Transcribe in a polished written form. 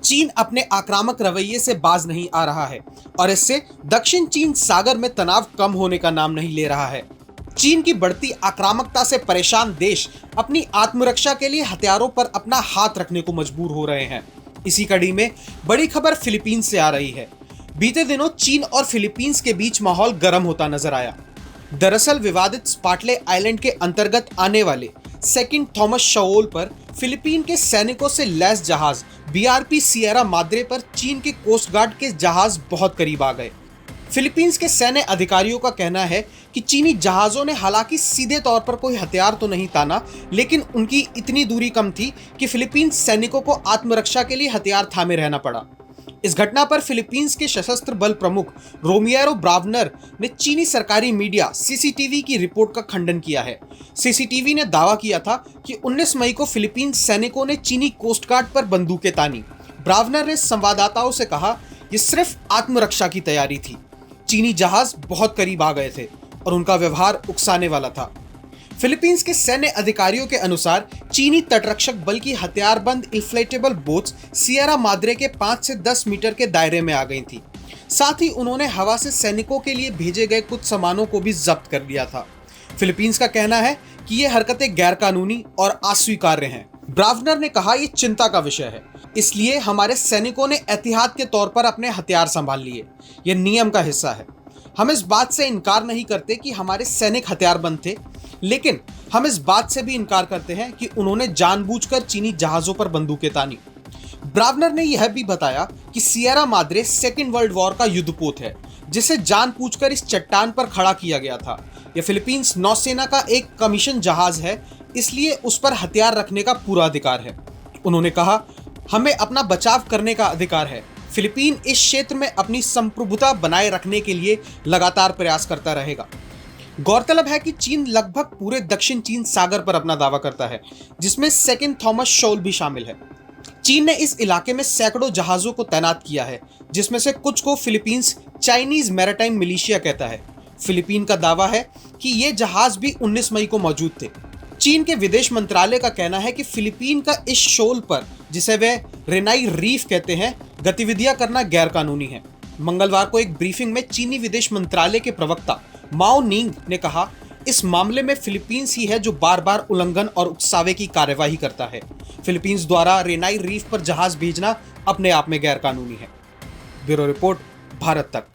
चीन अपने आक्रामक रवैये से बाज नहीं आ रहा है और इससे दक्षिण चीन सागर में तनाव कम होने का नाम नहीं ले रहा है। चीन की बढ़ती आक्रामकता से परेशान देश अपनी आत्मरक्षा के लिए हथियारों पर अपना हाथ रखने को मजबूर हो रहे हैं। इसी कड़ी में बड़ी खबर फिलीपींस से आ रही है। बीते दिनों चीन और फिलीपींस के बीच माहौल गर्म होता नजर आया। दरअसल विवादित स्पाटले आइलैंड के अंतर्गत आने वाले सेकंड थॉमस शओल पर फिलीपीन के सैनिकों से लैस जहाज बीआरपी सिएरा माद्रे पर चीन के कोस्ट गार्ड के जहाज बहुत करीब आ गए। फिलीपींस के सैन्य अधिकारियों का कहना है कि चीनी जहाजों ने हालांकि सीधे तौर पर कोई हथियार तो नहीं ताना, लेकिन उनकी इतनी दूरी कम थी कि फिलीपींस सैनिकों को आत्मरक्षा के लिए हथियार थामे रहना पड़ा। इस घटना पर फिलीपींस के सशस्त्र बल प्रमुख रोमिएरो ब्रावनर ने चीनी सरकारी मीडिया सीसीटीवी की रिपोर्ट का खंडन किया है। सीसीटीवी ने दावा किया था कि 19 मई को फिलीपींस सैनिकों ने चीनी कोस्ट गार्ड पर बंदूकें तानी। ब्रावनर ने संवाददाताओं से कहा, ये सिर्फ आत्मरक्षा की तैयारी थी। चीनी जहाज बहुत करीब आ गए थे और उनका व्यवहार उकसाने वाला था। फिलीपींस के सैन्य अधिकारियों के अनुसार चीनी तटरक्षक बल की हथियारबंद इन्फ्लेटेबल बोट्स सिएरा माद्रे के 5 से 10 मीटर के दायरे में आ गई थी। साथ ही उन्होंने हवा से सैनिकों के लिए भेजे गए कुछ सामानों को भी जब्त कर लिया था। फिलीपींस का कहना है कि ये हरकतें गैरकानूनी और अस्वीकार्य हैं। ब्रावनर ने कहा, ये चिंता का विषय है, इसलिए हमारे सैनिकों ने एहतियात के तौर पर अपने हथियार संभाल लिए। ये नियम का हिस्सा है। हम इस बात से इनकार नहीं करते कि हमारे सैनिक हथियारबंद थे, लेकिन हम इस बात से भी इनकार करते हैं कि उन्होंने जानबूझकर चीनी जहाजों पर बंदूकें तानी। ब्रावनर ने यह भी बताया कि Sierra Madre second world war का युद्धपोत है, जिसे जानबूझकर इस चट्टान पर खड़ा किया गया था। यह फिलीपींस नौसेना का एक कमीशन जहाज है, इसलिए उस पर हथियार रखने का पूरा अधिकार है। उन्होंने कहा, हमें अपना बचाव करने का अधिकार है। फिलीपीन इस क्षेत्र में अपनी संप्रभुता बनाए रखने के लिए लगातार प्रयास करता रहेगा। गौरतलब है कि चीन लगभग पूरे दक्षिण चीन सागर पर अपना दावा करता है, जिसमें सेकंड थॉमस शोल भी शामिल है। चीन ने इस इलाके में सैकड़ों जहाजों को तैनात किया है, जिसमें से कुछ को फिलीपींस चाइनीज मैरीटाइम मिलिशिया कहता है। फिलीपीन का दावा है कि ये जहाज भी 19 मई को मौजूद थे। चीन के विदेश मंत्रालय का कहना है कि फिलीपीन का इस शोल पर, जिसे वे रेनाई रीफ कहते हैं, गतिविधियां करना गैरकानूनी है। मंगलवार को एक ब्रीफिंग में चीनी विदेश मंत्रालय के प्रवक्ता माओ निंग ने कहा, इस मामले में फिलीपींस ही है जो बार बार उल्लंघन और उकसावे की कार्यवाही करता है। फिलीपींस द्वारा रेनाई रीफ पर जहाज भेजना अपने आप में गैरकानूनी है। ब्यूरो रिपोर्ट, भारत तक।